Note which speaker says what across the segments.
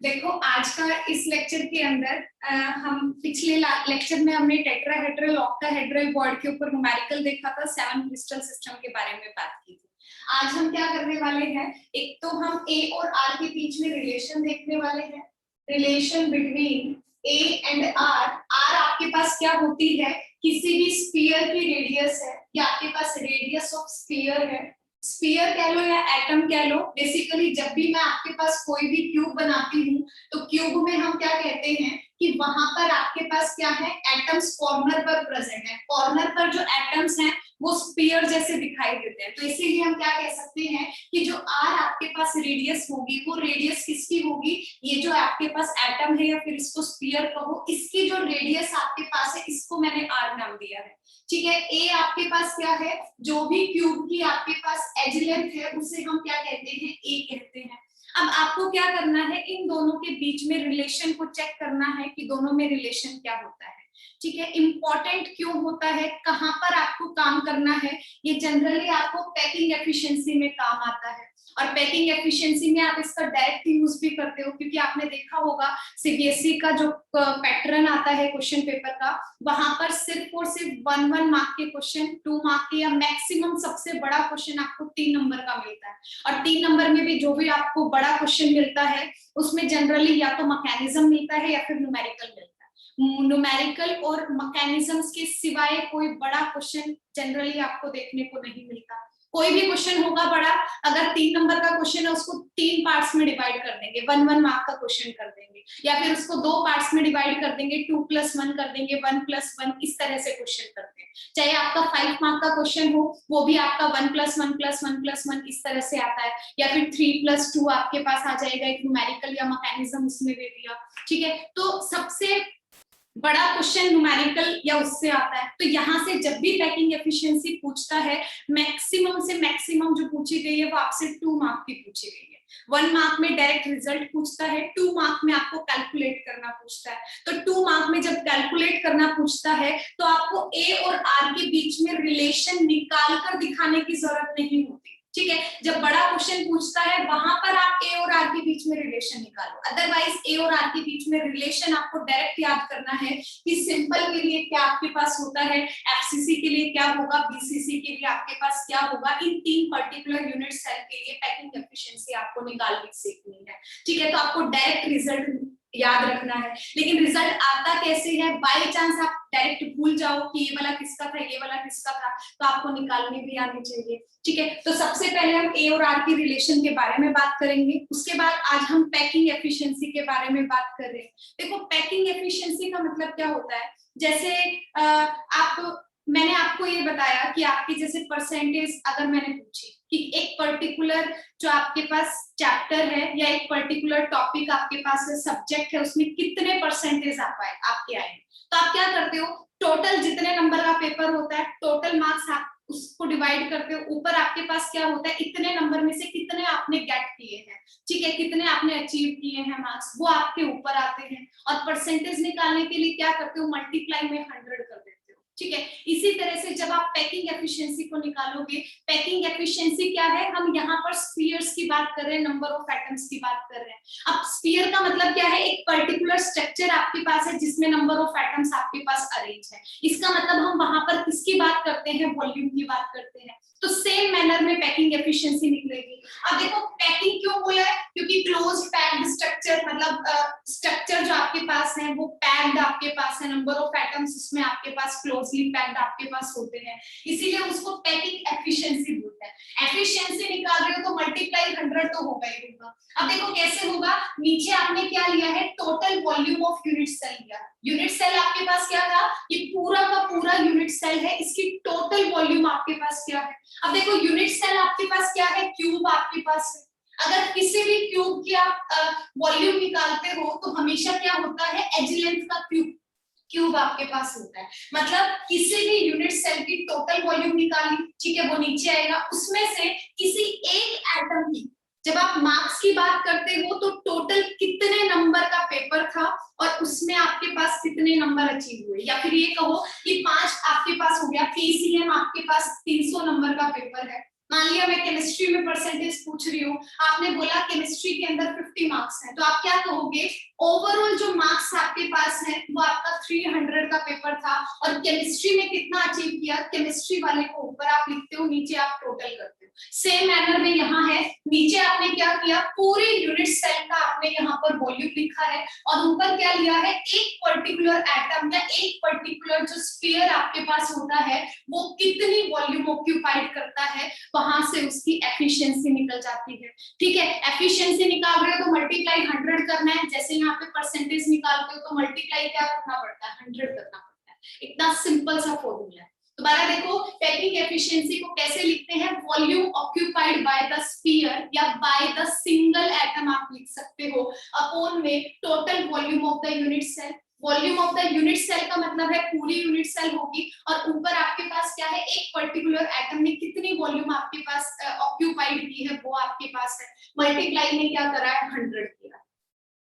Speaker 1: देखो आज का इस लेक्चर के अंदर हम पिछले लेक्चर में हमने टेट्राहेड्रल ऑक्टाहेड्रल बॉन्ड के ऊपर न्यूमेरिकल देखा था, 7 क्रिस्टल सिस्टम के बारे में बात की थी। आज हम क्या करने वाले हैं, एक तो हम ए और आर के बीच में रिलेशन देखने वाले हैं, relation between A and R. R आपके पास क्या होती है, किसी भी स्फीयर की रेडियस है, या आपके पास रेडियस ऑफ स्फीयर है, स्फीयर कह लो या एटम कह लो। बेसिकली जब भी मैं आपके पास कोई भी क्यूब बनाती हूँ तो क्यूब में हम क्या कहते हैं कि वहां पर आपके पास क्या है, एटम्स कॉर्नर पर प्रेजेंट है। कॉर्नर पर जो एटम्स हैं वो स्फीयर जैसे दिखाई देते हैं, तो इसीलिए हम क्या कह सकते हैं कि जो आर आपके पास रेडियस होगी वो रेडियस किसकी होगी, ये जो आपके पास एटम है या फिर इसको स्फीयर कहो, इसकी जो रेडियस आपके पास है इसको मैंने आर नाम दिया है। ठीक है, ए आपके पास क्या है, जो भी क्यूब की आपके पास एज लेंथ है उसे हम क्या कहते हैं, ए कहते हैं। अब आपको क्या करना है, इन दोनों के बीच में रिलेशन को चेक करना है कि दोनों में रिलेशन क्या होता है। ठीक है, इंपॉर्टेंट क्यों होता है, कहां पर आपको काम करना है, ये जनरली आपको पैकिंग एफिशिएंसी में काम आता है। और पैकिंग एफिशिएंसी में आप इसका डायरेक्ट यूज भी करते हो, क्योंकि आपने देखा होगा सीबीएसई का जो पैटर्न आता है क्वेश्चन पेपर का, वहां पर सिर्फ और सिर्फ 1 मार्क के क्वेश्चन, 2 मार्क के या मैक्सिमम सबसे बड़ा क्वेश्चन आपको 3 नंबर का मिलता है। और 3 नंबर में भी जो भी आपको बड़ा क्वेश्चन मिलता है उसमें जनरली या तो मैकेनिज्म मिलता है या फिर न्यूमेरिकल मिलता है। न्यूमेरिकल और मैकेनिज्म्स के सिवाय कोई बड़ा क्वेश्चन जनरली आपको देखने को नहीं मिलता। कोई भी क्वेश्चन होगा बड़ा, अगर 3 नंबर का क्वेश्चन है उसको 3 पार्ट्स में डिवाइड कर देंगे, 1 मार्क का क्वेश्चन कर देंगे, या फिर उसको 2 पार्ट्स में डिवाइड कर देंगे, 2+1 कर देंगे, 1+1, इस तरह से क्वेश्चन करते हैं। चाहे आपका 5 मार्क का क्वेश्चन हो वो भी आपका 1+1+1+1 इस तरह से आता है, या फिर 3+2 आपके पास आ जाएगा, एक न्यूमेरिकल या मैकेनिज्म उसमें दे दिया। ठीक है, तो सबसे बड़ा क्वेश्चन न्यूमेरिकल या उससे आता है। तो यहाँ से जब भी पैकिंग एफिशिएंसी पूछता है, मैक्सिमम से मैक्सिमम जो पूछी गई है वो आपसे 2 मार्क की पूछी गई है। 1 मार्क में डायरेक्ट रिजल्ट पूछता है, 2 मार्क में आपको कैलकुलेट करना पूछता है। तो 2 मार्क में जब कैलकुलेट करना पूछता है तो आपको ए और आर के बीच में रिलेशन निकाल कर दिखाने की जरूरत नहीं होती। ठीक है, जब बड़ा क्वेश्चन पूछता है वहां पर आप ए और आर के बीच में रिलेशन निकालो, अदरवाइज ए और आर के बीच में रिलेशन आपको डायरेक्ट याद करना है कि सिंपल के लिए क्या आपके पास होता है, एफसीसी के लिए क्या होगा, बीसीसी के लिए आपके पास क्या होगा। इन 3 पर्टिकुलर यूनिट सेल के लिए पैकिंग एफिशिएंसी आपको निकालनी सीखनी है। ठीक है, तो आपको डायरेक्ट रिजल्ट याद रखना है, लेकिन रिजल्ट आता कैसे है, बाय चांस आप डायरेक्ट भूल जाओ कि ये वाला किसका था, ये वाला किसका था, तो आपको निकालने भी आनी चाहिए। ठीक है, तो सबसे पहले हम ए और आर की रिलेशन के बारे में बात करेंगे, उसके बाद आज हम पैकिंग एफिशिएंसी के बारे में बात कर रहे हैं। देखो पैकिंग एफिशिएंसी का मतलब क्या होता है, जैसे मैंने आपको ये बताया कि आपकी जैसे परसेंटेज अगर मैंने पूछी कि एक पर्टिकुलर जो आपके पास चैप्टर है या एक पर्टिकुलर टॉपिक आपके पास है, सब्जेक्ट है, उसमें कितने परसेंटेज आपके आए, तो आप क्या करते हो, टोटल जितने नंबर का पेपर होता है, टोटल मार्क्स आप उसको डिवाइड करते हो, ऊपर आपके पास क्या होता है, इतने नंबर में से कितने आपने गेट किए हैं। ठीक है, कितने आपने अचीव किए हैं मार्क्स, वो आपके ऊपर आते हैं। और परसेंटेज निकालने के लिए क्या करते हो, मल्टीप्लाई में 100 कर देते हो। ठीक है, इसी तरह से जब आप पैकिंग एफिशिएंसी को निकालोगे, पैकिंग एफिशिएंसी क्या है, हम यहाँ पर स्फीयर्स की बात कर रहे हैं, नंबर ऑफ एटम्स की बात कर रहे हैं। अब स्फीयर का मतलब क्या है, एक पर्टिकुलर स्ट्रक्चर आपके पास है जिसमें नंबर ऑफ एटम्स आपके पास अरेंज है। इसका मतलब हम वहां पर किसकी बात करते हैं, वॉल्यूम की बात करते हैं। तो सेम मैनर में पैकिंग एफिशिएंसी निकलेगी। अब देखो पैकिंग क्यों बोला है, क्योंकि क्लोज्ड पैक्ड स्ट्रक्चर, मतलब स्ट्रक्चर जो आपके पास है वो पैक्ड आपके पास है, नंबर ऑफ एटम्स उसमें आपके पास क्लोजली पैक्ड आपके पास होते हैं, इसीलिए उसको पैकिंग एफिशिएंसी बोलते हैं। एफिशिएंसी निकाल रहे हो तो मल्टीप्लाई 100 तो होगा ही होगा। अब देखो कैसे होगा, नीचे आपने क्या लिया है, total volume of unit cell लिया। यूनिट सेल आपके पास क्या था, ये पूरा का पूरा यूनिट सेल है, इसकी टोटल वॉल्यूम आपके पास क्या है। अब देखो यूनिट सेल आपके पास क्या है, क्यूब आपके पास है। अगर किसी भी क्यूब की आप वॉल्यूम निकालते हो तो हमेशा क्या होता है, एज लेंथ का क्यूब आपके पास होता है। मतलब किसी भी यूनिट सेल की टोटल वॉल्यूम निकाली, ठीक है, वो नीचे आएगा, उसमें से किसी एक एटम की, जब आप मार्क्स की बात करते हो तो टोटल कितने नंबर का पेपर था और उसमें आपके पास कितने नंबर अचीव हुए, या फिर ये कहो कि 5 आपके पास हो गया, पीसीएम आपके पास 300 नंबर का पेपर है, मान लिया मैं केमिस्ट्री में परसेंटेज पूछ रही हूँ, आपने बोला केमिस्ट्री के अंदर 50 मार्क्स हैं, तो आप क्या कहोगे, ओवरऑल जो मार्क्स आपके पास है वो आपका 300 का पेपर था, और केमिस्ट्री में कितना अचीव किया, केमिस्ट्री वाले को ऊपर आप लिखते हो, नीचे आप टोटल करते हो। सेम मैनर में यहाँ है, नीचे आपने क्या किया, पूरे यूनिट सेल का आपने यहाँ पर वॉल्यूम लिखा है, और ऊपर क्या लिया है, एक पर्टिकुलर एटम या एक पर्टिकुलर जो स्फीयर आपके पास होता है वो कितनी वॉल्यूम ऑक्यूपाइड करता है, वहां से उसकी एफिशिएंसी निकल जाती है। ठीक है, एफिशिएंसी निकाल रहे हो तो मल्टीप्लाई 100 करना है, जैसे यहाँ पे परसेंटेज निकालते हो तो मल्टीप्लाई क्या करना पड़ता है, 100 करना पड़ता है। इतना सिंपल सा फॉर्मूला है। दोबारा देखो, पैकिंग एफिशिएंसी को कैसे लिखते हैं, volume occupied by the sphere या बाय द सिंगल एटम आप लिख सकते हो, अपॉन में total volume of the unit cell. Volume of the unit cell का मतलब है पूरी यूनिट सेल होगी, और ऊपर आपके पास क्या है, एक पर्टिकुलर एटम में कितनी वॉल्यूम आपके पास ऑक्यूपाइड की है वो आपके पास है, मल्टीप्लाई में क्या करा है, 100 किया।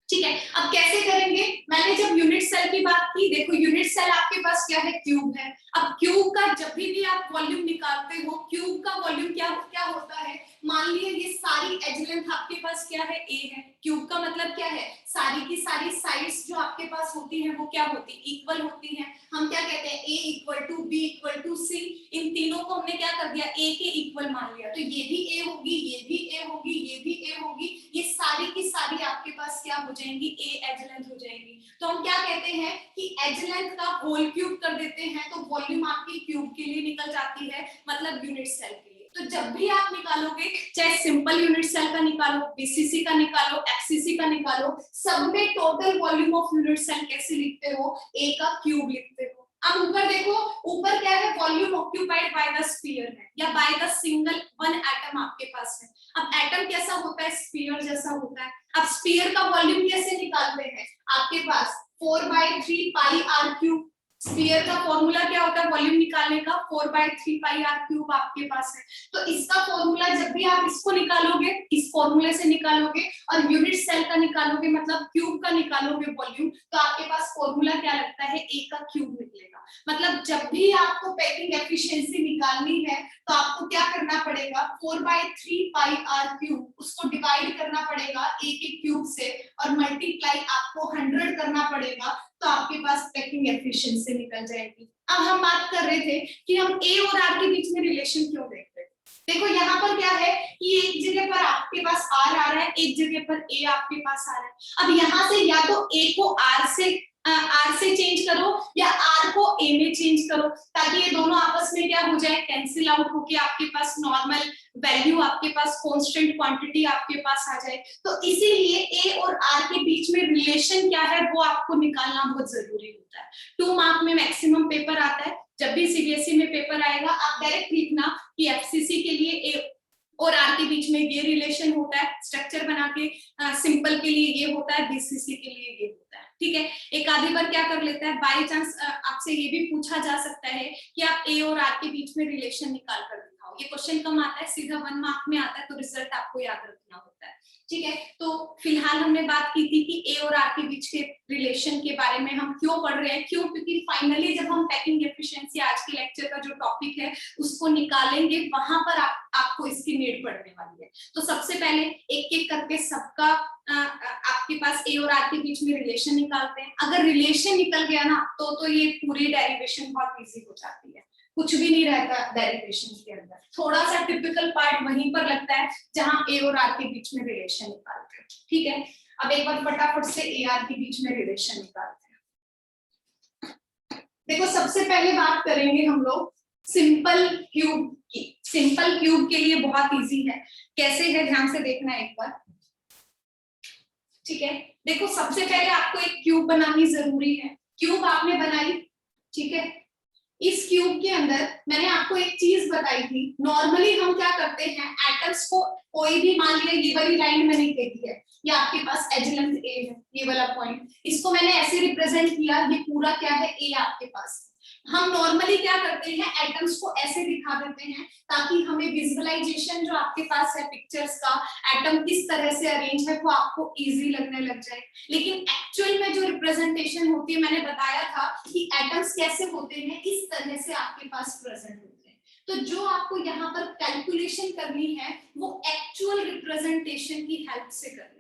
Speaker 1: ठीक है, अब कैसे करेंगे, मैंने जब यूनिट सेल की बात की, देखो यूनिट सेल आपके पास क्या है, क्यूब है। अब क्यूब का जब भी आप वॉल्यूम निकालते हो, क्यूब का वॉल्यूम क्या क्या होता है, मान लिया ये सारी एज लेंथ आपके पास क्या है, ए है। क्यूब का मतलब क्या है, सारी की सारी साइड्स जो आपके पास होती हैं वो क्या होती है, इक्वल होती हैं। हम क्या कहते हैं, a equal to B equal to C, इन तीनों को हमने क्या कर दिया, a के इक्वल मान लिया, तो ये भी a होगी, ये भी a होगी, ये भी a होगी, ये सारी की सारी आपके पास क्या हो जाएंगी, a एज लेंथ हो जाएंगी। तो हम क्या कहते हैं कि एज लेंथ का होल क्यूब कर देते हैं, तो वॉल्यूम आपकी क्यूब के लिए निकल जाती है, मतलब यूनिट सेल के लिए। तो जब भी आप निकालोगे, चाहे सिंपल यूनिट सेल का निकालो, बीसीसी का निकालो, एफसीसी का निकालो, सब में total volume of unit cell कैसे लिखते हो, ए का क्यूब लिखते हो। अब ऊपर देखो, ऊपर क्या है, volume occupied by the sphere है, या by the single one atom आपके पास है। अब एटम कैसा होता है, स्फीयर जैसा होता है। अब स्फीयर का वॉल्यूम कैसे निकालते हैं, आपके पास 4/3 पाई आर क्यूब, स्फीयर का फॉर्मूला क्या होता है वॉल्यूम निकालने का, 4/3 पाई आर क्यूब आपके पास है। तो इसका फॉर्मूला जब भी आप इसको निकालोगे, इस फॉर्मूले से निकालोगे, और यूनिट सेल का निकालोगे, मतलब क्यूब का निकालोगे वॉल्यूम, तो आपके पास फॉर्मूला क्या लगता है, ए का क्यूब निकलेगा। मतलब जब भी आपको पैकिंग एफिशिएंसी निकालनी है तो आपको क्या करना पड़ेगा, 4/3 पाई आर क्यूब, उसको डिवाइड करना पड़ेगा ए के क्यूब से, और मल्टीप्लाई आपको 100 करना पड़ेगा, तो आपके पास पैकिंग एफिशिएंसी निकल जाएगी। अब हम बात कर रहे थे कि हम ए और आर के बीच में रिलेशन क्यों देख रहे हैं। देखो यहाँ पर क्या है कि एक जगह पर आपके पास आर आ रहा है, एक जगह पर ए आपके पास आ रहा है। अब यहाँ से या तो ए को आर से चेंज करो, या आर को ए में चेंज करो, ताकि ये दोनों आपस में क्या हो जाए, कैंसिल आउट होके आपके पास नॉर्मल वैल्यू, आपके पास कांस्टेंट क्वांटिटी आपके पास आ जाए। तो इसीलिए ए और आर के बीच में रिलेशन क्या है वो आपको निकालना बहुत जरूरी होता है। 2 मार्क में मैक्सिमम पेपर आता है, जब भी सीबीएसई में पेपर आएगा आप डायरेक्ट लिखना कि एफसीसी के लिए ए और आर के बीच में ये रिलेशन होता है, स्ट्रक्चर बना के, सिंपल के लिए ये होता है, बीसीसी के लिए ये होता है। ठीक है, एक आधी बार क्या कर लेता है, बाय चांस आपसे ये भी पूछा जा सकता है कि आप ए और आर के बीच में रिलेशन निकाल कर दिखाओ। ये क्वेश्चन कम आता है, सीधा 1 मार्क में आता है, तो रिजल्ट आपको याद रखना होता है। ठीक है, तो फिलहाल हमने बात की थी कि ए और आर के बीच के रिलेशन के बारे में हम क्यों पढ़ रहे हैं, क्यों, क्योंकि फाइनली जब हम पैकिंग एफिशिएंसी आज के लेक्चर का जो टॉपिक है उसको निकालेंगे, वहां पर आपको इसकी नीड पड़ने वाली है। तो सबसे पहले एक एक करके सबका आपके पास ए और आर के बीच में रिलेशन निकालते हैं। अगर रिलेशन निकल गया ना तो ये पूरी डेरिवेशन बहुत इजी हो जाती है, कुछ भी नहीं रहता डेरिवेशन के अंदर। थोड़ा सा टिपिकल पार्ट वहीं पर लगता है जहां ए और आर के बीच में रिलेशन निकालते हैं। ठीक है, अब एक बार फटाफट से ए आर के बीच में रिलेशन निकालते हैं। देखो सबसे पहले बात करेंगे हम लोग सिंपल क्यूब की। सिंपल क्यूब के लिए बहुत इजी है, कैसे है ध्यान से देखना एक बार। ठीक है, देखो सबसे पहले आपको एक क्यूब बनानी जरूरी है। क्यूब आपने बनाई, ठीक है, इस क्यूब के अंदर मैंने आपको एक चीज बताई थी, नॉर्मली हम क्या करते हैं, एटम्स को कोई भी, मान लिया ये वाली लाइन मैंने देखी है, ये आपके पास एज लेंथ ए है, ये वाला पॉइंट, इसको मैंने ऐसे रिप्रेजेंट किया, ये पूरा क्या है, ए आपके पास। हम नॉर्मली क्या करते हैं, एटम्स को ऐसे दिखा देते हैं ताकि हमें विजुअलाइजेशन जो आपके पास है पिक्चर्स का, एटम किस तरह से अरेंज है वो आपको इजी लगने लग जाए। लेकिन एक्चुअल में जो रिप्रेजेंटेशन होती है, मैंने बताया था कि एटम्स कैसे होते हैं, इस तरह से आपके पास प्रेजेंट होते हैं। तो जो आपको यहाँ पर कैलकुलेशन करनी है वो एक्चुअल रिप्रेजेंटेशन की हेल्प से करनी है।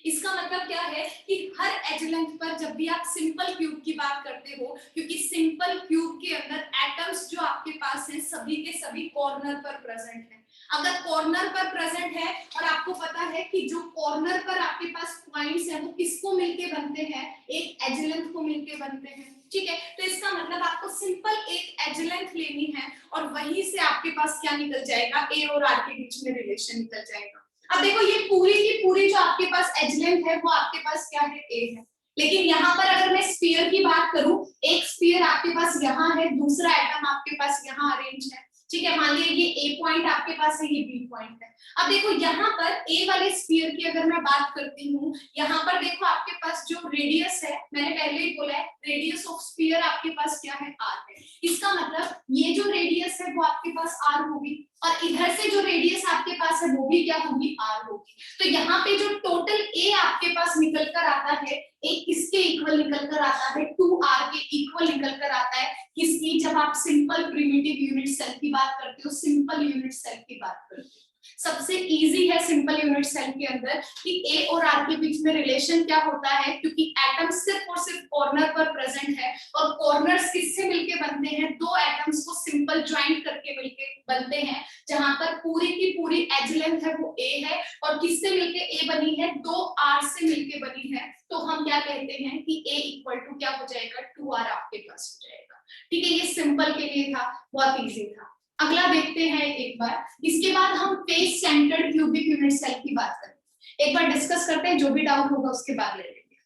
Speaker 1: इसका मतलब क्या है कि हर एज लेंथ पर जब भी आप सिंपल क्यूब की बात करते हो, क्योंकि सिंपल क्यूब के अंदर एटम्स जो आपके पास हैं सभी के सभी कॉर्नर पर प्रेजेंट है। अगर कॉर्नर पर प्रेजेंट है और आपको पता है कि जो कॉर्नर पर आपके पास पॉइंट्स हैं वो किसको मिलके बनते हैं, एक एज लेंथ को मिलके बनते हैं, ठीक है। तो इसका मतलब आपको सिंपल एक एज लेंथ लेनी है और वहीं से आपके पास क्या निकल जाएगा, ए और आर के बीच में रिलेशन निकल जाएगा। अब देखो ये पूरी की पूरी जो आपके पास एज लेंथ है वो आपके पास क्या है, ए है। लेकिन यहाँ पर अगर मैं स्फीयर की बात करूं, एक स्फीयर आपके पास यहाँ है, दूसरा एटम आपके पास यहाँ अरेंज है, ठीक है। मान लिया ये ए पॉइंट आपके पास है, ये बी पॉइंट है। अब देखो यहाँ पर ए वाले स्फीयर की अगर मैं बात करती हूँ, यहाँ पर देखो आपके पास जो रेडियस है, मैंने पहले ही बोला है रेडियस ऑफ स्फीयर आपके पास क्या है, आर है। इसका मतलब ये जो रेडियस है वो आपके पास आर होगी और इधर से जो रेडियस आपके पास है वो भी क्या होगी, आर होगी। तो यहाँ पे जो टोटल ए आपके पास निकल कर आता है, एक किसके इक्वल निकल कर आता है, 2r के इक्वल निकल कर आता है। किसकी, जब आप सिंपल प्रिमिटिव यूनिट सेल की बात करते हो, सिंपल यूनिट सेल की बात करते हो। सबसे इजी है सिंपल यूनिट सेल के अंदर कि ए और आर के बीच में रिलेशन क्या होता है, क्योंकि एटम्स सिर्फ और सिर्फ कॉर्नर पर प्रेजेंट है और कॉर्नर्स किससे मिलके बनते हैं, दो एटम्स को सिंपल ज्वाइंट करके मिलके बनते हैं, जहां पर पूरी की पूरी एज लेंथ है वो ए है और किससे मिलके ए बनी है, दो आर से मिलके बनी है। तो हम क्या कहते हैं कि ए इक्वल टू क्या हो जाएगा, 2r आपके पास हो जाएगा, ठीक है। ये सिंपल के लिए था, बहुत इजी था। अगला देखते हैं एक बार, इसके बाद हम face centred cubic unit cell की बात करें। एक बार डिस्कस करते हैं, जो भी डाउट होगा उसके बाद ले लेंगे।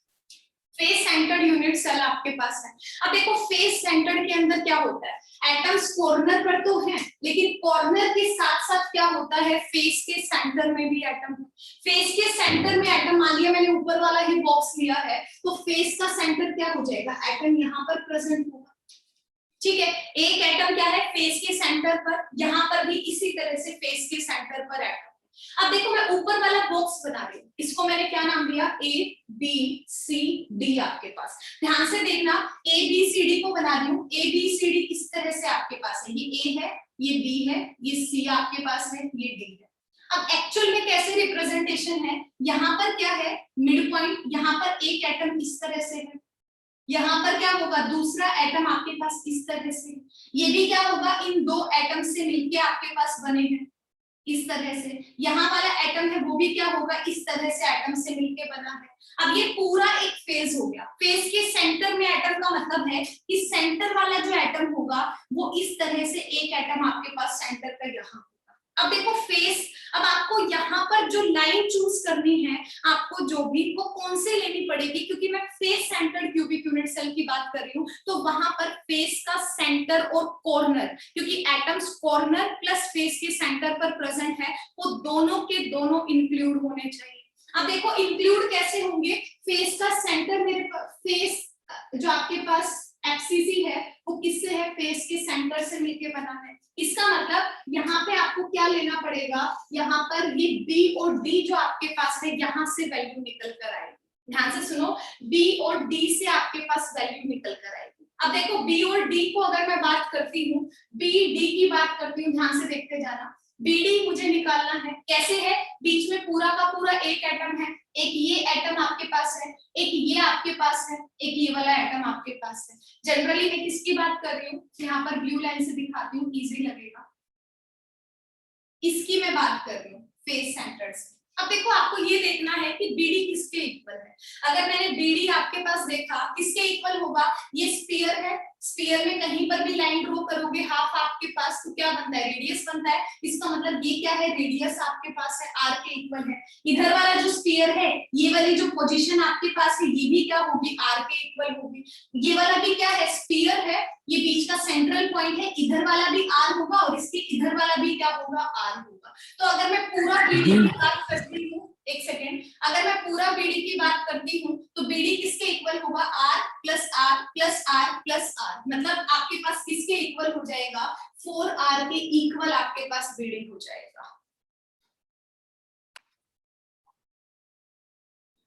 Speaker 1: फेस सेंटर्ड यूनिट सेल आपके पास है। अब देखो फेस सेंटर्ड के अंदर क्या होता है, एटम्स कॉर्नर पर तो हैं, लेकिन कॉर्नर के साथ साथ क्या होता है, फेस के सेंटर में भी एटम है। फेस के सेंटर में एटम, मान लिया मैंने ऊपर वाला ही बॉक्स लिया है, तो फेस का सेंटर क्या हो जाएगा, एटम यहाँ पर प्रेजेंट होगा, ठीक है। एक एटम क्या है, फेस के सेंटर पर, यहाँ पर भी इसी तरह से फेस के सेंटर पर एटम। अब देखो मैं ऊपर वाला बॉक्स बना रही हूँ, इसको मैंने क्या नाम दिया, ए बी सी डी। आपके पास ध्यान से देखना, ए बी सी डी को बना रही हूँ, ए बी सी डी इस तरह से आपके पास है, ये ए है, ये बी है, ये सी आपके पास है, ये डी है। अब एक्चुअल में कैसे रिप्रेजेंटेशन है, यहाँ पर क्या है, मिड पॉइंट, यहाँ पर एक एटम इस तरह से है, यहाँ पर क्या होगा, दूसरा एटम आपके पास इस तरह से, ये भी क्या होगा, इन दो एटम से मिलके आपके पास बने हैं इस तरह से। यहाँ वाला एटम है वो भी क्या होगा, इस तरह से एटम से मिलके बना है। अब ये पूरा एक फेज हो गया। फेज के सेंटर में एटम का मतलब है कि सेंटर वाला जो एटम होगा वो इस तरह से एक एटम आपके पास सेंटर का यहाँ होगा। अब देखो फेस, अब आपको यहाँ पर जो लाइन चूज करनी है, आपको जो भी वो कौन से लेनी पड़ेगी, क्योंकि मैं face centred cubic unit cell की बात कर रही हूँ, तो वहां पर फेस का सेंटर और कॉर्नर, क्योंकि एटम्स कॉर्नर प्लस फेस के सेंटर पर प्रेजेंट है, वो दोनों के दोनों इंक्लूड होने चाहिए। अब देखो इंक्लूड कैसे होंगे, फेस का सेंटर, मेरे फेस जो आपके पास एफसीसी है वो किससे है, फेस के सेंटर से मिलके बना है। इसका मतलब यहाँ पे आपको क्या लेना पड़ेगा, यहाँ पर ये बी और डी जो आपके पास है यहाँ से वैल्यू निकल कर आएगी। ध्यान से सुनो, बी और डी से आपके पास वैल्यू निकल कर आएगी। अब देखो बी और डी को अगर मैं बात करती हूँ, बी डी की बात करती हूँ, ध्यान से देखते जाना, बीडी मुझे निकालना है, कैसे है, बीच में पूरा का पूरा एक एटम है, एक ये एटम आपके पास है, एक ये आपके पास है, एक ये वाला एटम आपके पास है। जनरली मैं किसकी बात कर रही हूँ, यहाँ पर ब्लू लाइन से दिखाती हूँ, इजी लगेगा। इसकी मैं बात कर रही हूँ फेस सेंटर से। अब देखो आपको ये देखना है कि बीडी किसके इक्वल है। अगर मैंने बीडी आपके पास देखा, किसके इक्वल होगा, ये स्फीयर है, स्फीयर में कहीं पर भी लाइन ड्रॉ करोगे हाफ आपके पास, तो क्या बनता है, रेडियस बनता है। इसका मतलब ये क्या है, रेडियस आपके पास है, आर के इक्वल है। इधर वाला जो स्फीयर है, ये वाली जो पोजीशन आपके पास है, ये भी क्या होगी, आर के इक्वल होगी। ये वाला भी क्या है, स्फीयर है, ये बीच का सेंट्रल पॉइंट है, इधर वाला भी आर होगा और इसके इधर वाला भी क्या होगा, आर होगा। तो अगर मैं पूरा बीडी की बात करती हूँ, एक सेकेंड, अगर मैं पूरा बीडी की बात करती हूँ तो बीडी किसके इक्वल होगा, r plus r plus r plus r. मतलब आपके पास किसके इक्वल हो जाएगा, 4r के इक्वल आपके पास बीडी हो जाएगा।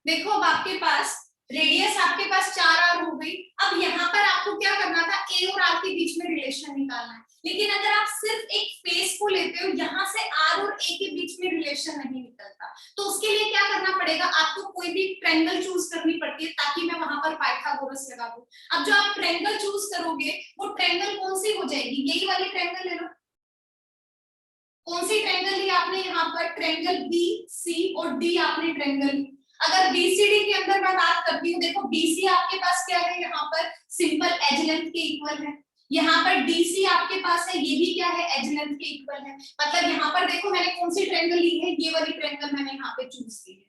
Speaker 1: देखो अब आपके पास रेडियस आपके पास 4r हो गई। अब यहाँ पर आपको क्या करना था, ए और आर के बीच में रिलेशन निकालना है। लेकिन अगर आप सिर्फ एक फेस को लेते हो, यहाँ से आर और ए के बीच में रिलेशन नहीं निकलता, तो उसके लिए क्या करना पड़ेगा, आपको कोई भी ट्रायंगल चूज करनी पड़ती है ताकि मैं वहां पर पाइथागोरस लगा दूं। अब जो आप ट्रायंगल चूज करोगे वो ट्रायंगल कौन सी हो जाएगी, यही वाली ट्रायंगल ले लो। कौन सी ट्रायंगल ली आपने यहाँ पर, ट्रायंगल बी सी और डी आपने ट्रायंगल ली। अगर बीसीडी के अंदर मैं बात करती हूँ, देखो बीसी आपके पास क्या है, यहाँ पर सिंपल एज लेंथ के इक्वल है, यहाँ पर डीसी आपके पास है, ये भी क्या है, एज लेंथ के इक्वल है। मतलब यहाँ पर देखो मैंने कौन सी ट्रायंगल ली है, ये वाली ट्रायंगल मैंने यहाँ पे चूज की है,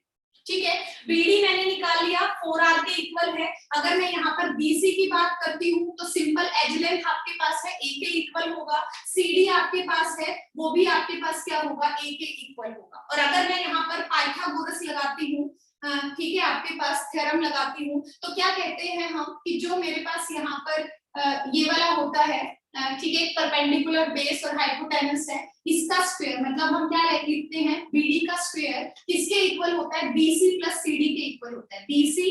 Speaker 1: ठीक है। बीडी मैंने निकाल लिया, 4r के इक्वल है। अगर मैं यहाँ पर बीसी की बात करती हूँ तो सिंपल एज लेंथ आपके पास है, ए के इक्वल होगा। सीडी आपके पास है, वो भी आपके पास क्या होगा, ए के इक्वल होगा। और अगर मैं यहाँ पर पाइथागोरस लगाती हूँ, ठीक है, आपके पास थ्योरम लगाती हूँ, तो क्या कहते हैं हम कि जो मेरे पास यहाँ पर ये वाला होता है, ठीक है, परपेंडिकुलर बेस और हाइपोटेनस है, इसका स्क्वायर, मतलब हम क्या लिखते हैं, बीडी का स्क्वायर किसके इक्वल होता है, बीसी प्लस सीडी के इक्वल होता है। बीसी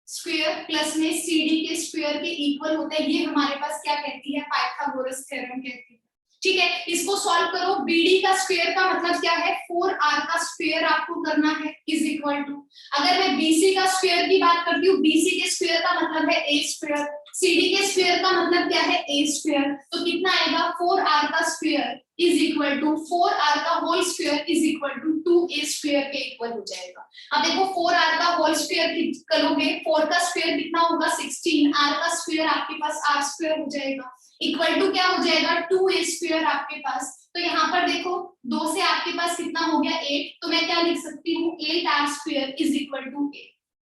Speaker 1: स्क्वायर प्लस में सीडी के स्क्वायर के इक्वल होता है, ये हमारे पास क्या कहती है, पाइथागोरस थ्योरम कहती है, ठीक है। इसको सॉल्व करो, बीडी का स्क्वायर का मतलब क्या है, 4r का स्क्वायर आपको करना है इज इक्वल टू, अगर मैं बीसी का स्क्वायर की बात करती हूँ, बीसी के स्क्वायर का मतलब है a स्क्वायर, सीडी के स्क्वायर का मतलब क्या है, a स्क्वायर, तो कितना आएगा, 4r का square is equal to 4r का whole square is equal to 2a square के इक्वल हो जाएगा। अब देखो 4r का होल स्क्वायर करोगे, 4 का स्क्वायर कितना होगा, 16, r का स्क्वायर आपके पास r स्क्वायर हो जाएगा, इक्वल टू क्या हो जाएगा, 2a स्क्वायर आपके पास। तो यहाँ पर देखो 2 से आपके पास कितना हो गया, 8, तो मैं क्या लिख सकती हूँ, 8r square is equal to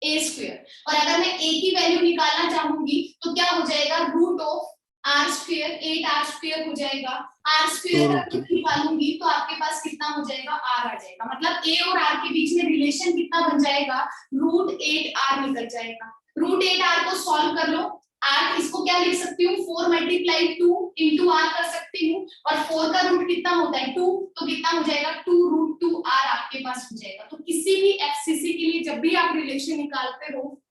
Speaker 1: a square. और अगर मैं a की वैल्यू निकालना चाहूंगी तो क्या हो जाएगा, root of r square, 8r square हो जाएगा। r स्क्वायर निकालूंगी तो आपके पास कितना हो जाएगा, r आ जाएगा। मतलब a और r के बीच में रिलेशन कितना बन जाएगा, रूट 8r निकल जाएगा। रूट 8r को सॉल्व कर लो, r इसको क्या लिख सकती हूँ, 4 मल्टीप्लाई 2 इंटू r कर सकती हूँ, और 4 का रूट कितना होता है, 2, तो कितना हो जाएगा, 2 रूट 2r आपके पास हो जाएगा। तो किसी भी एफसीसी के लिए जब भी आप रिलेशन निकालते हो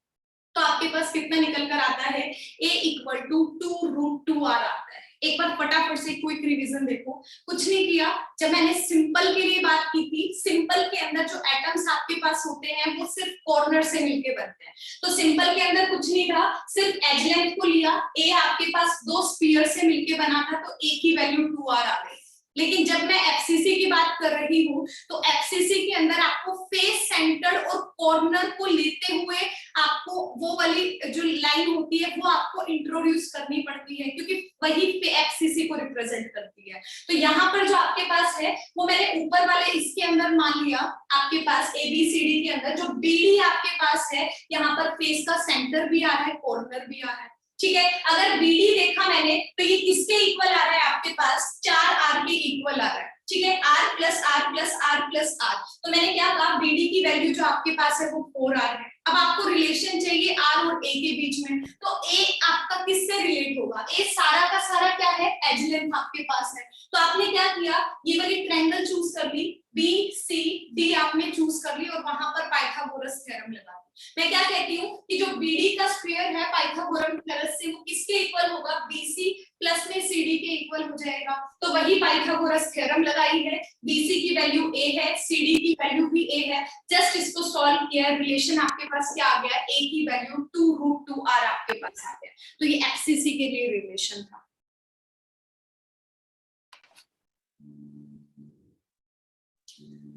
Speaker 1: तो आपके पास कितना निकल कर आता है, a equal to 2 root 2r आता है। एक बार फटाफट से क्विक रिवीजन देखो, कुछ नहीं किया, जब मैंने सिंपल के लिए बात की थी, सिंपल के अंदर जो एटम्स आपके पास होते हैं वो सिर्फ कॉर्नर से मिलके बनते हैं, तो सिंपल के अंदर कुछ नहीं था, सिर्फ एज लेंथ को लिया, a आपके पास 2 स्फीयर से मिलके बना था, तो a की वैल्यू 2r आ गई। लेकिन जब मैं एफसीसी की बात कर रही हूँ तो एफसीसी के अंदर आपको फेस, सेंटर और कॉर्नर को लेते हुए आपको वो वाली जो लाइन होती है वो आपको इंट्रोड्यूस करनी पड़ती है, क्योंकि वही एफसीसी को रिप्रेजेंट करती है। तो यहाँ पर जो आपके पास है वो मैंने ऊपर वाले इसके अंदर मान लिया, आपके पास एबीसीडी के अंदर जो बीडी आपके पास है, यहाँ पर फेस का सेंटर भी आ रहा है, कॉर्नर भी आ रहा है, ठीक है। अगर बीडी देखा मैंने तो ये किसके इक्वल आ रहा है, आपके पास 4r के इक्वल आ रहा है, ठीक है, r plus r plus r plus r। तो मैंने क्या कहा, बीडी की वैल्यू जो आपके पास है वो 4r है। अब आपको रिलेशन चाहिए r और a के बीच में, तो a आपका किससे रिलेट होगा, a सारा का सारा क्या है, एज लेंथ आपके पास है। तो आपने क्या किया, ये वाली ट्रायंगल चूज कर ली, बी सी डी आपने चूज कर ली और वहां पर पाइथागोरस थ्योरम लगा दी। मैं क्या कहती हूँ कि जो बीडी का स्क्वायर है पाइथागोरस थ्योरम से वो किसके इक्वल होगा, बीसी प्लस में सीडी के इक्वल हो जाएगा। तो वही पाइथागोरस थ्योरम लगाई है, बीसी की वैल्यू a है, सीडी की वैल्यू भी a है, जस्ट इसको सॉल्व किया, रिलेशन आपके पास क्या आ गया, a की वैल्यू 2 रूट 2r आपके पास आ गया। तो ये एफसीसी के लिए रिलेशन था।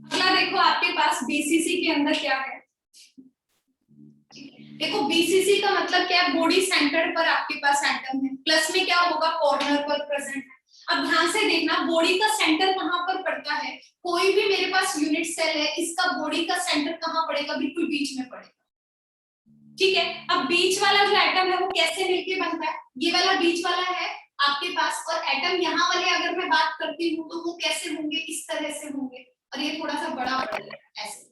Speaker 1: अगला देखो आपके पास बीसीसी के अंदर क्या है, देखो बीसीसी का मतलब क्या है, बॉडी सेंटर पर आपके पास एटम है, प्लस में क्या होगा, कॉर्नर पर प्रेजेंट है। अब ध्यान से देखना, बॉडी का सेंटर कहां पर पड़ता है, कोई भी मेरे पास यूनिट सेल है, इसका बॉडी का सेंटर कहां पड़ेगा, बिल्कुल बीच में पड़ेगा, ठीक है। अब बीच वाला जो एटम है वो कैसे मिलके बनता है, ये वाला बीच वाला है आपके पास, और एटम यहाँ वाले अगर मैं बात करती हूँ तो वो कैसे होंगे, इस तरह से होंगे, और ये थोड़ा सा बड़ा पड़ेगा ऐसे,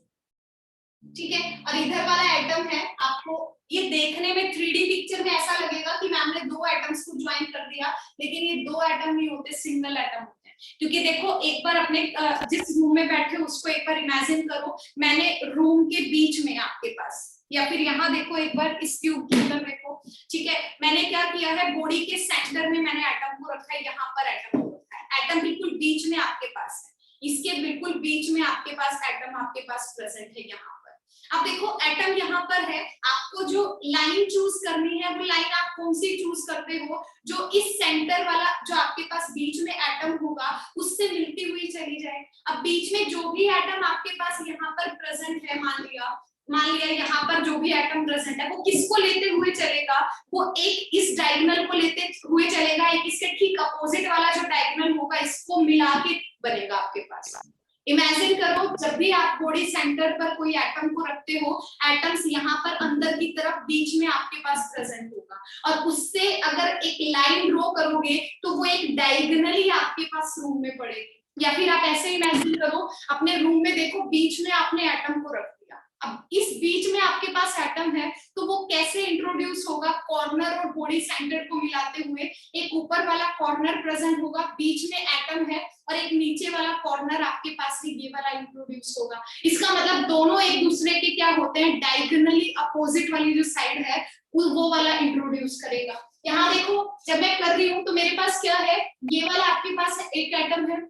Speaker 1: ठीक है। और इधर वाला एटम है, आपको ये देखने में 3D पिक्चर में ऐसा लगेगा कि मैम ने 2 एटम्स को ज्वाइन कर दिया, लेकिन ये 2 एटम नहीं होते, सिंगल एटम होते हैं। क्योंकि देखो एक बार अपने जिस रूम में बैठे उसको एक बार इमेजिन करो, मैंने रूम के बीच में आपके पास या फिर यहाँ देखो एक बार इस क्यूब के अंदर देखो, ठीक है, मैंने क्या किया है, बॉडी के सेंटर में मैंने एटम को रखा है, यहाँ पर एटम को रखा है, एटम बिल्कुल बीच में आपके पास है, इसके बिल्कुल बीच में आपके पास एटम आपके पास प्रेजेंट है यहाँ पर। अब देखो एटम यहाँ पर है, आपको जो लाइन चूज करनी है वो लाइन आप कौन सी चूज करते हो, जो इस सेंटर वाला जो आपके पास बीच में एटम होगा उससे मिलती हुई चली जाए। अब बीच में जो भी एटम आपके पास यहाँ पर प्रेजेंट है, मान लिया यहाँ पर जो भी एटम प्रेजेंट है वो किसको लेते हुए चलेगा, वो एक इस डायगोनल को लेते हुए चलेगा, एक इसके ठीक अपोजिट वाला जो डायगोनल होगा इसको मिला के बनेगा आपके पास। इमेजिन करो जब भी आप बॉडी सेंटर पर कोई एटम को रखते हो, एटम्स यहाँ पर अंदर की तरफ बीच में आपके पास प्रेजेंट होगा, और उससे अगर एक लाइन ड्रॉ करोगे तो वो एक डायगोनली आपके पास रूम में पड़ेगी। या फिर आप ऐसे इमेजिन करो, अपने रूम में देखो बीच में आपने एटम को रख दिया, अब इस बीच में आपके पास एटम है तो वो कैसे इंट्रोड्यूस होगा, कॉर्नर और बॉडी सेंटर को मिलाते हुए एक ऊपर वाला कॉर्नर प्रेजेंट होगा, बीच में एटम है, और एक नीचे वाला कॉर्नर आपके पास से ये वाला इंट्रोड्यूस होगा। इसका मतलब दोनों एक दूसरे के क्या होते हैं, डायगोनली अपोजिट वाली जो साइड है वो वाला इंट्रोड्यूस करेगा। यहाँ देखो जब मैं कर रही हूँ तो मेरे पास क्या है, ये वाला आपके पास एक एटम है,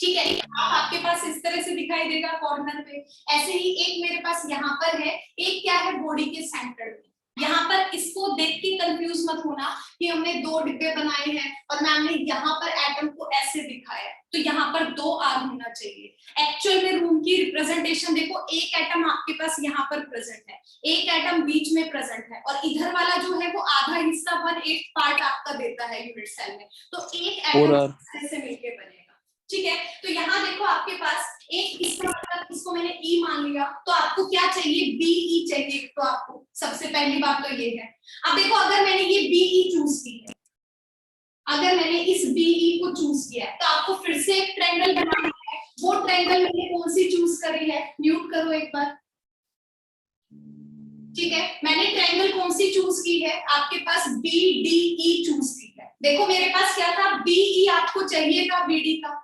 Speaker 1: ठीक है, आपके पास इस तरह से दिखाई देगा कॉर्नर पे, ऐसे ही एक मेरे पास यहाँ पर है, एक क्या है बॉडी के सेंटर में। यहाँ पर इसको देख के कंफ्यूज मत होना कि हमने दो डिब्बे बनाए हैं और मैम ने यहाँ पर एटम को ऐसे दिखाया, तो यहाँ पर दो आर्म होना चाहिए। एक्चुअल में रूम की रिप्रेजेंटेशन देखो, एक एटम आपके पास यहाँ पर प्रेजेंट है, एक एटम बीच में प्रेजेंट है, और इधर वाला जो है वो आधा हिस्सा 1/8 पार्ट आपका देता है यूनिट सेल में, तो एक एटम से मिलके बनेगा। ठीक है, तो यहाँ देखो आपके पास एक इसका मतलब इसको मैंने ई मान लिया, तो आपको क्या चाहिए, बीई चाहिए, तो आपको सबसे पहली बात तो ये है। अब देखो अगर मैंने ये बीई चूज की है, अगर मैंने इस बीई को चूज किया है तो आपको फिर से एक ट्रायंगल बनाना है, वो ट्रायंगल मैंने कौन सी चूज करी है, म्यूट करो एक बार, ठीक है, मैंने ट्रायंगल कौन सी चूज की है, आपके पास बीडीई चूज की है। देखो मेरे पास क्या था, बीई आपको चाहिए था बीडी का,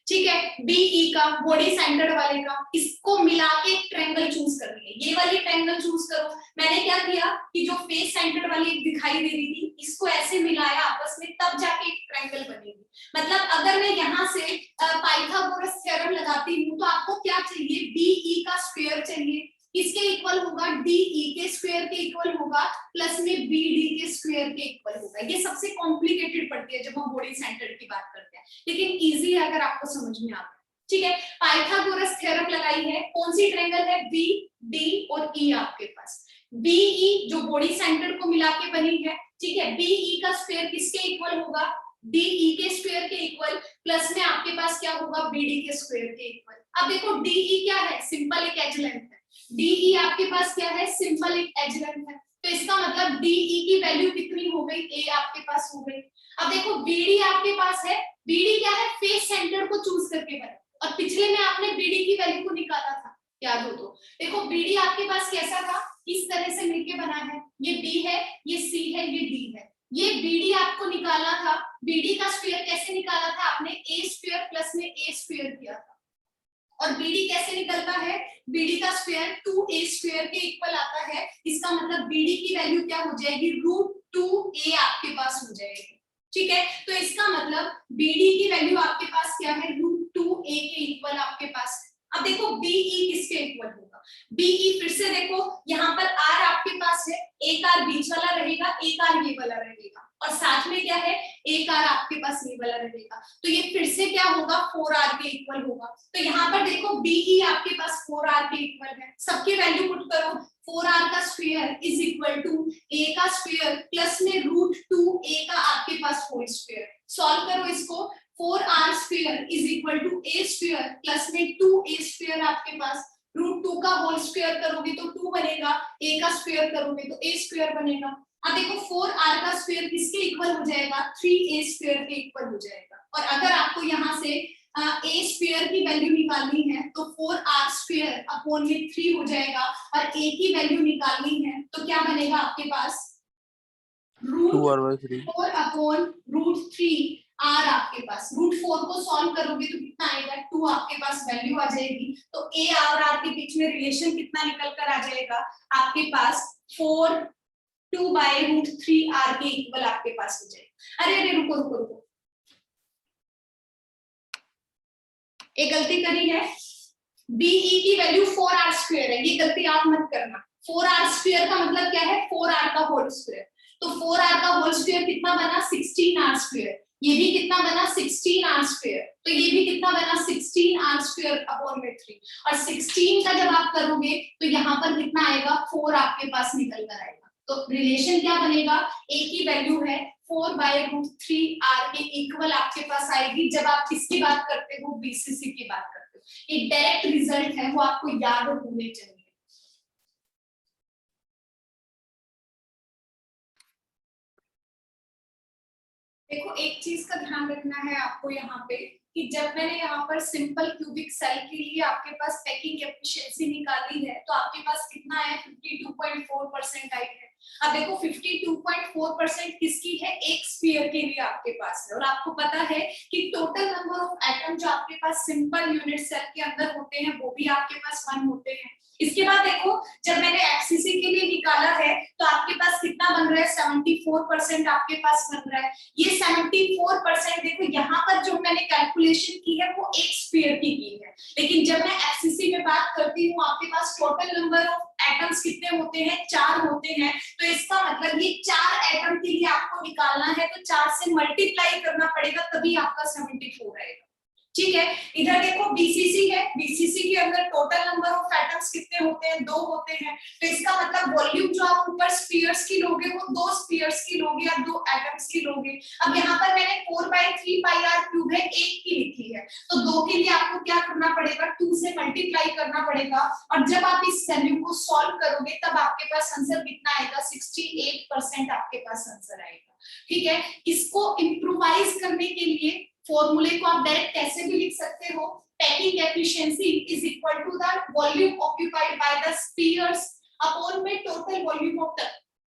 Speaker 1: ठीक है, बीई का बॉडी सेंटर वाले का, इसको मिला के एक ट्रायंगल चूज करनी है, ये वाली ट्रायंगल चूज करो। मैंने क्या किया कि जो फेस सेंटर वाली दिखाई दे रही थी इसको ऐसे मिलाया आपस में, तब जाके एक ट्रायंगल बनेगी। मतलब अगर मैं यहाँ से पाइथागोरस थ्योरम लगाती हूँ तो आपको क्या चाहिए, बीई का स्क्वायर चाहिए, किसके इक्वल होगा, डीई के स्क्वायर के इक्वल होगा, प्लस में बीडी के स्क्वायर के इक्वल होगा। ये सबसे कॉम्प्लिकेटेड पड़ती है जब हम बॉडी सेंटर की बात करते हैं, लेकिन इजी है अगर आपको समझ में आता है। ठीक है, पाइथागोरस थ्योरम लगाई है, कौन सी ट्रायंगल है, बी डी और ई आपके पास, बीई जो बॉडी सेंटर को मिला के बनी है, ठीक है, बीई का स्क्वायर किसके इक्वल होगा, डीई के स्क्वायर के इक्वल, प्लस में आपके पास क्या होगा, बीडी के स्क्वायर के इक्वल। अब देखो डीई क्या है, सिंपल एक एज लेंथ है, डीई आपके पास क्या है, सिंपल एक एज लेंथ है, तो इसका मतलब डीई की वैल्यू कितनी हो गई, ए आपके पास हो गई। अब देखो बीडी आपके पास है, बीडी क्या है, फेस सेंटर को चूज करके बने, और पिछले में आपने बीडी की वैल्यू को निकाला था, याद हो तो। देखो बीडी आपके पास कैसा था, इस तरह से मिलके बना है, ये बी है, ये सी है, ये डी है, ये बीडी आपको निकालना था। बीडी का स्क्वायर कैसे निकाला था आपने, ए स्क्वायर प्लस में ए स्क्वायर किया था, और बीडी कैसे निकलता है, बीडी का स्क्वायर 2a स्क्वायर के इक्वल आता है, इसका मतलब बीडी की वैल्यू क्या हो जाएगी, √2a आपके पास हो जाएगी। ठीक है, तो इसका मतलब बीडी की वैल्यू आपके पास क्या है, √2a के इक्वल आपके पास। अब देखो बीई किसके इक्वल होगा, बीई फिर से देखो यहाँ पर आर आपके पास है, एक आर बीच वाला रहेगा, एक आर ये वाला रहेगा, और साथ में क्या है, एक आर आपके पास ये वाला रहेगा, तो ये फिर से क्या होगा, 4r के इक्वल होगा। तो यहाँ पर देखो बीई आपके पास 4r के इक्वल है, सबके वैल्यू पुट करो, 4r का square is equal to a का स्क्वायर प्लस में √2a का आपके पास होल स्क्वायर। सॉल्व करो इसको, 4r square is equal to a square plus में 2a स्क्वायर आपके पास, √2 का होल स्क्वायर करोगे तो 2 बनेगा, a का स्क्वायर करोगे तो a स्क्वायर बनेगा। अब देखो 4r का स्क्वायर किसके इक्वल हो जाएगा, 3a स्क्वायर के इक्वल हो जाएगा। और अगर आपको यहाँ से a स्क्वायर की वैल्यू निकालनी है तो 4r स्क्वायर अपॉन में 3 हो जाएगा, और a की वैल्यू निकालनी है तो क्या बनेगा आपके पास, √4 अपॉन √3 आर आपके पास √4 को सॉल्व करोगे तो कितना आएगा 2 आपके पास वैल्यू आ जाएगी। तो ए और आर के बीच में रिलेशन कितना निकल कर आ जाएगा आपके पास 4 2/√3 आर के इक्वल आपके पास हो जाएगा। अरे अरे रुको रुको रुको, एक गलती करी है, बीई की वैल्यू 4r² है, ये गलती आप मत करना। 4r² का मतलब क्या है 4r का होल स्क्वायर, तो 4r का होल स्क्वायर कितना बना 16r², ये भी कितना बना 16r², तो ये भी कितना बना 16r²/3, और 16 का जब आप करोगे तो यहाँ पर कितना आएगा 4 आपके पास निकल कर आएगा। तो रिलेशन क्या बनेगा, ए की वैल्यू है 4/√3 आर के इक्वल आपके पास आएगी जब आप किसकी बात करते हो, बीसीसी की बात करते हो। ये डायरेक्ट रिजल्ट है, वो आपको याद होने चाहिए। देखो एक चीज का ध्यान रखना है आपको यहाँ पे कि जब मैंने यहाँ पर सिंपल क्यूबिक सेल के लिए आपके पास पैकिंग एफिशिएंसी निकाली है तो आपके पास कितना है 52.4% आई है। अब देखो 52.4% किसकी है, एक स्फीयर के लिए आपके पास है, और आपको पता है कि टोटल नंबर ऑफ एटम जो आपके पास सिंपल यूनिट सेल के अंदर होते हैं वो भी आपके पास 1 होते हैं। इसके बाद देखो जब मैंने एफसीसी के लिए निकाला है तो आपके पास कितना बन रहा है 74% आपके पास बन रहा है। ये 74% देखो यहाँ पर जो मैंने कैलकुलेशन की है वो एक स्फीयर की है, लेकिन जब मैं एफसीसी में बात करती हूँ आपके पास टोटल नंबर ऑफ एटम्स कितने होते हैं, 4 होते हैं। तो इसका मतलब ये 4 एटम के लिए आपको निकालना है तो 4 से मल्टीप्लाई करना पड़ेगा तभी आपका 74 आएगा। ठीक है, इधर देखो बीसीसी है, बीसीसी के अंदर टोटल नंबर ऑफ एटम्स कितने होते हैं, 2 होते हैं। तो इसका मतलब वॉल्यूम जो आप ऊपर स्फीयर्स की लोगे वो 2 स्फीयर्स की लोगे या 2 एटम्स की लोगे। अब यहाँ पर मैंने 4/3πr³ है 1 की लिखी है, तो 2 के लिए आपको क्या करना पड़ेगा 2 से मल्टीप्लाई करना पड़ेगा, और जब आप इस वैल्यू को सॉल्व करोगे तब आपके पास आंसर कितना आएगा 68% आपके पास आंसर आएगा। ठीक है, इसको इम्प्रोवाइज करने के लिए फॉर्मूले को आप डायरेक्ट कैसे भी लिख सकते हो, packing efficiency is equal to the volume occupied by the spheres upon में total volume of the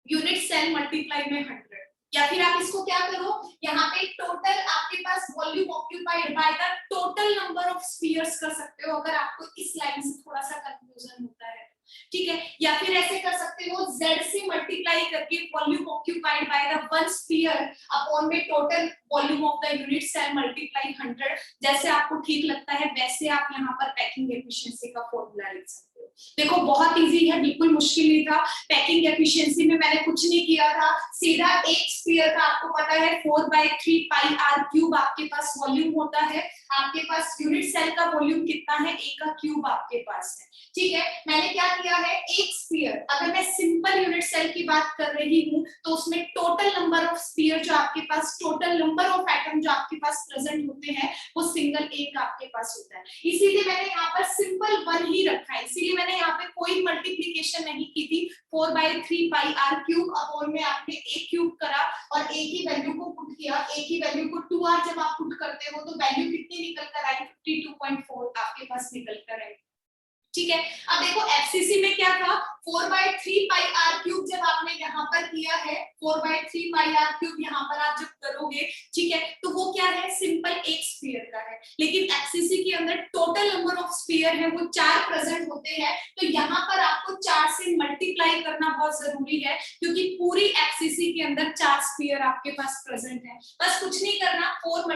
Speaker 1: unit cell multiply में 100, या फिर आप इसको क्या करो यहाँ पे टोटल आपके पास volume occupied by the total number of spheres कर सकते हो अगर आपको इस लाइन से थोड़ा सा कंफ्यूजन होता है। ठीक है, या फिर ऐसे कर सकते हो z से मल्टीप्लाई करके volume occupied by the one sphere upon में total volume of the unit cell multiply 100, जैसे आपको ठीक लगता है वैसे आप यहाँ पर पैकिंग एफिशिएंसी का फॉर्मूला लिख सकते हो। देखो बहुत इजी है, बिल्कुल मुश्किल नहीं था। पैकिंग एफिशिएंसी में मैंने कुछ नहीं किया था, सीधा एक स्फीयर का आपको पता है 4/3πr³ आपके पास वॉल्यूम होता है, आपके पास यूनिट सेल का वॉल्यूम कितना है, a का क्यूब आपके पास है। ठीक है, मैंने क्या किया है एक स्फीयर, अगर मैं सिंपल यूनिट सेल की बात कर रही हूँ तो उसमें टोटल नंबर ऑफ स्फीयर जो आपके पास, टोटल नंबर ऑफ एटम जो आपके पास प्रेजेंट होते हैं वो सिंगल एक आपके पास होता है, इसीलिए मैंने यहाँ पर सिंपल 1 ही रखा है, इसीलिए मैंने यहाँ पे कोई मल्टीप्लीकेशन नहीं की थी। 4/3πr³ अपॉन में आपने a क्यूब करा और a की वैल्यू को पुट किया, a की वैल्यू को 2r जब आप पुट करते हो तो वैल्यू कितनी निकल कर आई 52.4 आपके पास निकल कर आई। ठीक है, अब देखो एफसीसी में क्या था 4/3πr³ जब आपने यहाँ पर किया है 4/3πr³ यहाँ पर आप जब करोगे, ठीक है, तो वो क्या है सिंपल एक स्फीयर का है, लेकिन एफसीसी के अंदर टोटल नंबर ऑफ स्फीयर है वो 4 प्रेजेंट होते हैं, तो यहाँ पर आपको 4 से मल्टीप्लाई करना बहुत जरूरी है क्योंकि पूरी एफसीसी के अंदर 4 स्फीयर आपके पास प्रेजेंट है। बस कुछ नहीं करना, 4 ×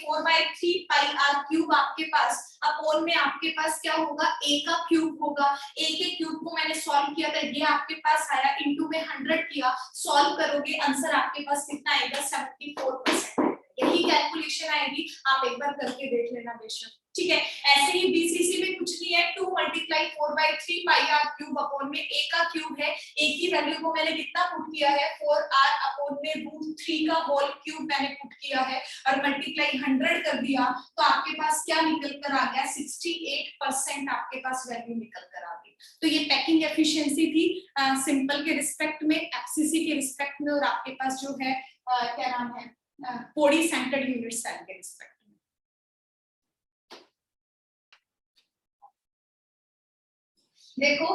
Speaker 1: 4/3πr³ आपके पास अपॉन में आपके पास क्या होगा a का क्यूब होगा, a के क्यूब को मैंने सॉल्व किया था, ये आपके पास आया, इनटू में 100 किया, सॉल्व करोगे आंसर आपके पास कितना आएगा 74%, यही कैलकुलेशन आएगी, आप एक बार करके देख लेना बेशक। ठीक है, ऐसे ही बीसीसी में कुछ नहीं है, 2 × 4/3πr³ अपॉन में a का क्यूब है, a की वैल्यू को मैंने कितना पुट किया है 4r अपॉन में √3 का होल क्यूब मैंने पुट किया है और मल्टीप्लाई 100 कर दिया, तो आपके पास क्या निकल कर आ गया 68% आपके पास वैल्यू निकल कर आ गई। तो ये पैकिंग एफिशिएंसी थी सिंपल के रिस्पेक्ट में, एफसीसी के रिस्पेक्ट में, और आपके पास जो है क्या नाम है बॉडी सेंटर्ड यूनिट सेल के रिस्पेक्ट में। देखो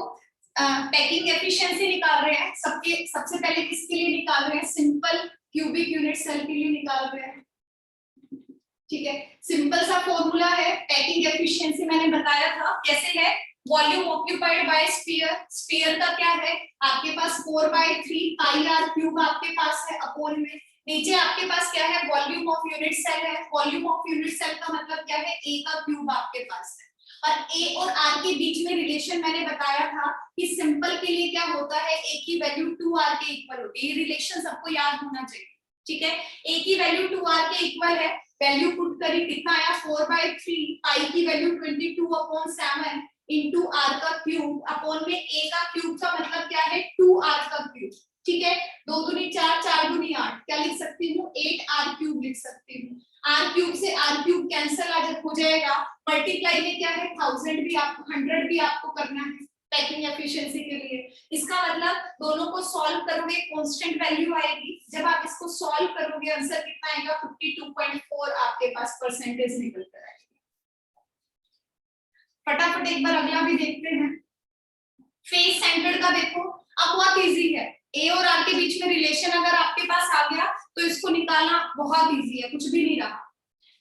Speaker 1: पैकिंग एफिशिएंसी निकाल रहे हैं, सबसे पहले किसके लिए निकाल रहे हैं, सिंपल क्यूबिक यूनिट सेल के लिए निकाल रहे हैं। ठीक है, सिंपल सा फॉर्मूला है, पैकिंग एफिशिएंसी मैंने बताया था कैसे है, volume occupied bye sphere, sphere का क्या है आपके पास 4/3 पाई आर क्यूब आपके पास है अपॉन में, नीचे आपके पास क्या है वॉल्यूम ऑफ यूनिट सेल है, वॉल्यूम ऑफ यूनिट सेल का मतलब क्या है ए का क्यूब आपके पास है, और ए और आर के बीच में रिलेशन मैंने बताया था कि सिंपल के लिए क्या होता है ए की वैल्यू 2r के इक्वल होती है, ये रिलेशन सबको याद होना चाहिए, ठीक है, ए की वैल्यू 2r के इक्वल है, वैल्यू पुट करी कितना आया 4/3 पाई की वैल्यू 22/7 इनटू r का क्यूब अपॉन में a का क्यूब का मतलब क्या है 2r का क्यूब, ठीक है, 2 दूनी 4 4 दूनी 8, क्या लिख सकती हूँ 8r क्यूब लिख सकती हूँ, r क्यूब से r क्यूब कैंसिल आ हो जाएगा, मल्टीप्लाई में क्या है 1000 भी आपको 100 भी आपको करना है पैकिंग एफिशिएंसी के लिए, इसका मतलब दोनों को सॉल्व करोगे कांस्टेंट वैल्यू आएगी, जब आप इसको सॉल्व करोगे आंसर कितना आएगा 52.4 आपके पास परसेंटेज निकल कर आएगा। फटाफट एक बार अगला भी देखते हैं, फेस सेंटर्ड का देखो, अब बहुत इजी है, ए और आर के बीच में रिलेशन अगर आपके पास आ गया तो इसको निकालना बहुत इजी है, कुछ भी नहीं रहा।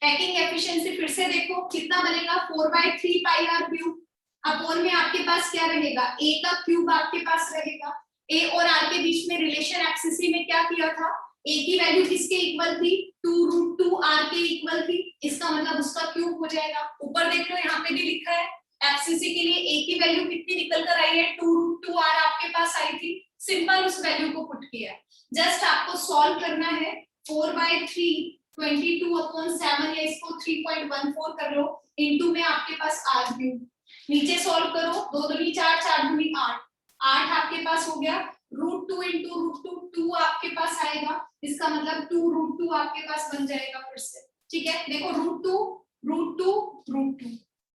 Speaker 1: पैकिंग एफिशिएंसी फिर से देखो कितना बनेगा 4/3 पाई आर क्यूब अपॉन में आपके पास क्या रहेगा a का क्यूब आपके पास रहेगा, a और r के बीच में रिलेशन एफसीसी में क्या किया था a की वैल्यू किसके इक्वल थी 2√2r के इक्वल थी, इसका मतलब उसका क्यूब हो जाएगा, ऊपर देख लो यहाँ पे भी लिखा है एफसीसी के लिए a की वैल्यू कितनी निकल कर आई है 2√2r आपके पास आई थी, सिंपल उस वैल्यू को पुट किया, जस्ट आपको सॉल्व करना है 4/3 22/7 या इसको 3.14 कर लो इनटू में आपके पास r क्यूब, नीचे सॉल्व करो 2 दूनी 4 4 दूनी 8 8 आपके पास हो गया √2 इंटू √2 2 आपके पास आएगा, इसका मतलब 2√2 आपके पास बन जाएगा फिर से, ठीक है, देखो √2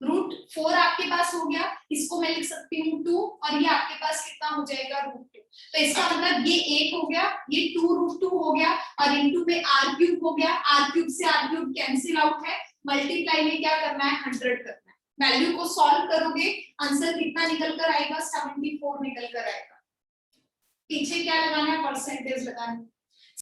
Speaker 1: √4 आपके पास हो गया, इसको मैं लिख सकती हूँ 2 और ये आपके पास कितना हो जाएगा √2, तो इसका मतलब ये 8 हो गया, ये 2√2 हो गया और इनटू में r क्यूब हो गया, r क्यूब से r क्यूब कैंसिल आउट है, मल्टीप्लाई में क्या करना है 100 करना है, वैल्यू को सॉल्व करोगे आंसर कितना निकल कर आएगा 74 निकल कर आएगा, पीछे क्या लगाना है परसेंटेज लगाना है,